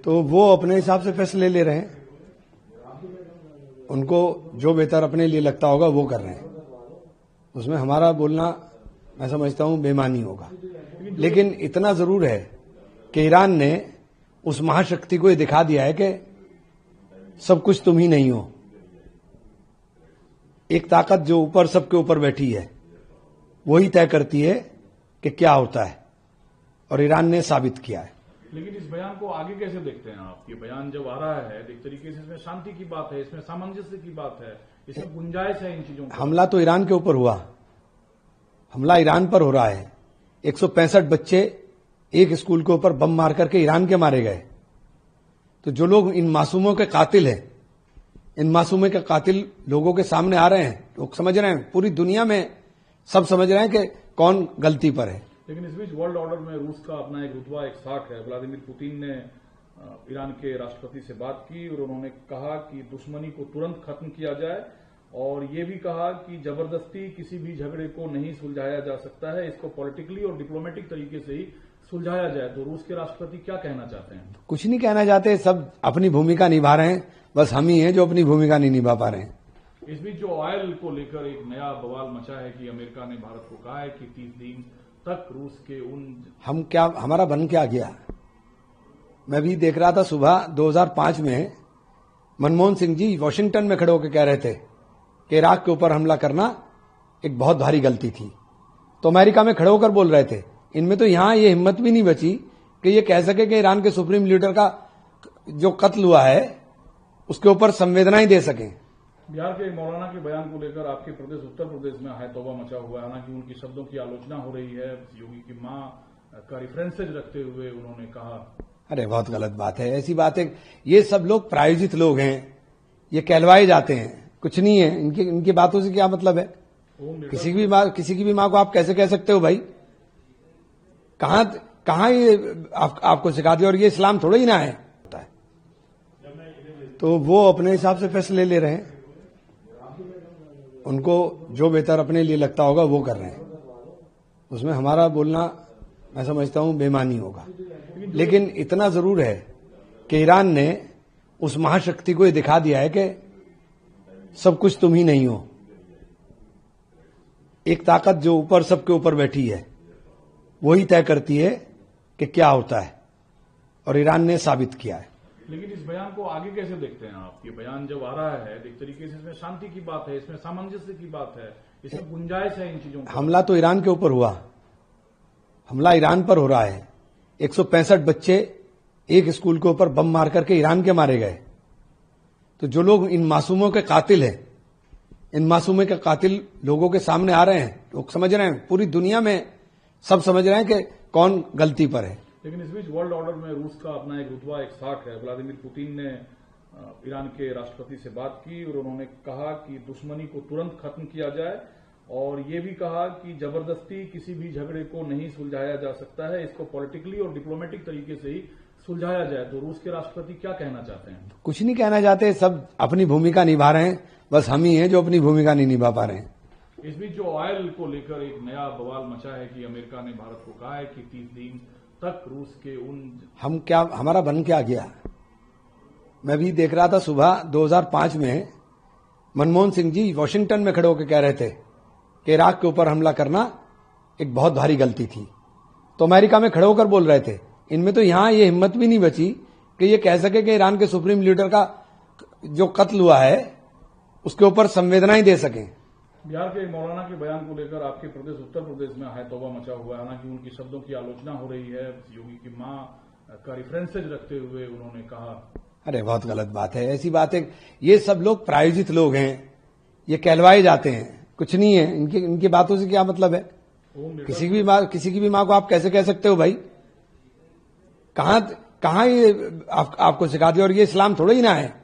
तो वो अपने हिसाब से फैसले ले रहे हैं, उनको जो बेहतर अपने लिए लगता होगा वो कर रहे हैं। उसमें हमारा बोलना मैं समझता हूं बेमानी होगा। लेकिन इतना जरूर है कि ईरान ने उस महाशक्ति को ये दिखा दिया है कि सब कुछ तुम ही नहीं हो। एक ताकत जो ऊपर सबके ऊपर बैठी है वही तय करती है कि क्या होता है, और ईरान ने साबित किया है। लेकिन इस बयान को आगे कैसे देखते हैं आप? ये बयान जब आ रहा है एक तरीके से इसमें शांति की बात है, इसमें सामंजस्य की बात है, इसमें गुंजाइश है इन चीजों की। हमला तो ईरान के ऊपर हुआ, हमला ईरान पर हो रहा है। 165 बच्चे एक स्कूल के ऊपर बम मार करके ईरान के मारे गए। तो जो लोग इन मासूमों के कातिल हैं, इन मासूमों के कातिल लोगों के सामने आ रहे हैं, लोग समझ रहे हैं, पूरी दुनिया में सब समझ रहे हैं कि कौन गलती पर है। लेकिन इस बीच वर्ल्ड ऑर्डर में रूस का अपना एक रुतबा, एक साख है। व्लादिमीर पुतिन ने ईरान के राष्ट्रपति से बात की और उन्होंने कहा कि दुश्मनी को तुरंत खत्म किया जाए, और ये भी कहा कि जबरदस्ती किसी भी झगड़े को नहीं सुलझाया जा सकता है, इसको पॉलिटिकली और डिप्लोमेटिक तरीके से ही सुलझाया जाए। तो रूस के राष्ट्रपति क्या कहना चाहते हैं? कुछ नहीं कहना चाहते, सब अपनी भूमिका निभा रहे हैं, बस हम ही हैं जो अपनी भूमिका नहीं निभा पा रहे हैं। इस बीच जो ऑयल को लेकर एक नया बवाल मचा है कि अमेरिका ने भारत को कहा है कि 30 दिन तक रूस के हमारा बन क्या गया। मैं भी देख रहा था सुबह 2005 में मनमोहन सिंह जी वॉशिंगटन में खड़े होकर कह रहे थे कि इराक के ऊपर हमला करना एक बहुत भारी गलती थी। तो अमेरिका में खड़े होकर बोल रहे थे। इनमें तो यहां ये हिम्मत भी नहीं बची कि ये कह सके कि ईरान के सुप्रीम लीडर का जो कत्ल हुआ है उसके ऊपर संवेदना ही दे सकें। बिहार के मौलाना के बयान को लेकर आपके प्रदेश उत्तर प्रदेश में हाय तौबा मचा हुआ है। हालांकि उनके शब्दों की आलोचना हो रही है, योगी की मां का रिफरेंसेज रखते हुए उन्होंने कहा। अरे बहुत गलत बात है, ऐसी बात है। ये सब लोग प्रायोजित लोग हैं, ये कहलवाए जाते हैं, कुछ नहीं है। इनकी बातों से क्या मतलब है? किसी की भी मां को आप कैसे कह सकते हो भाई? कहां ये आपको सिखा दिया? और ये इस्लाम थोड़ा ही ना है। तो वो अपने हिसाब से फैसले ले रहे हैं, उनको जो बेहतर अपने लिए लगता होगा वो कर रहे हैं। उसमें हमारा बोलना मैं समझता हूं बेमानी होगा। लेकिन इतना जरूर है कि ईरान ने उस महाशक्ति को ये दिखा दिया है कि सब कुछ तुम ही नहीं हो। एक ताकत जो ऊपर सबके ऊपर बैठी है वही तय करती है कि क्या होता है, और ईरान ने साबित किया है। लेकिन इस बयान को आगे कैसे देखते हैं आप? ये बयान जब आ रहा है एक तरीके से इसमें शांति की बात है, इसमें सामंजस्य की बात है, इसमें गुंजाइश है इन चीजों की। हमला तो ईरान के ऊपर हुआ, हमला ईरान पर हो रहा है। 165 बच्चे एक स्कूल के ऊपर बम मार करके ईरान के मारे गए। तो जो लोग इन मासूमों के कातिल हैं, इन मासूमों के कातिल लोगों के सामने आ रहे हैं, लोग समझ रहे हैं, पूरी दुनिया में सब समझ रहे हैं कि कौन गलती पर है। लेकिन इस बीच वर्ल्ड ऑर्डर में रूस का अपना एक रुतबा, एक साख है। व्लादिमीर पुतिन ने ईरान के राष्ट्रपति से बात की और उन्होंने कहा कि दुश्मनी को तुरंत खत्म किया जाए, और ये भी कहा कि जबरदस्ती किसी भी झगड़े को नहीं सुलझाया जा सकता है, इसको पॉलिटिकली और डिप्लोमेटिक तरीके से ही सुलझाया जाए। तो रूस के राष्ट्रपति क्या कहना चाहते हैं? कुछ नहीं कहना चाहते, सब अपनी भूमिका निभा रहे हैं, बस हम ही हैं जो अपनी भूमिका नहीं निभा पा रहे हैं। इस बीच जो ऑयल को लेकर एक नया बवाल मचा है कि अमेरिका ने भारत को कहा है कि 30 दिन तक रूस के हमारा बन क्या गया। मैं भी देख रहा था सुबह 2005 में मनमोहन सिंह जी वॉशिंगटन में खड़े होकर कह रहे थे कि इराक के ऊपर हमला करना एक बहुत भारी गलती थी। तो अमेरिका में खड़े होकर बोल रहे थे। इनमें तो यहां ये हिम्मत भी नहीं बची कि ये कह सके कि ईरान के सुप्रीम लीडर का जो कत्ल हुआ है उसके ऊपर संवेदना ही दे सकें। बिहार के मौलाना के बयान को लेकर आपके प्रदेश उत्तर प्रदेश में हाय तौबा मचा हुआ है। हालांकि उनके शब्दों की आलोचना हो रही है, योगी की मां का रिफरेंसेज रखते हुए उन्होंने कहा। अरे बहुत गलत बात है, ऐसी बात है। ये सब लोग प्रायोजित लोग हैं, ये कहलवाए जाते हैं, कुछ नहीं है। इनकी बातों से क्या मतलब है? किसी की भी मां को आप कैसे कह सकते हो भाई? कहां ये आपको सिखा दिया? और ये इस्लाम थोड़ा ही ना है।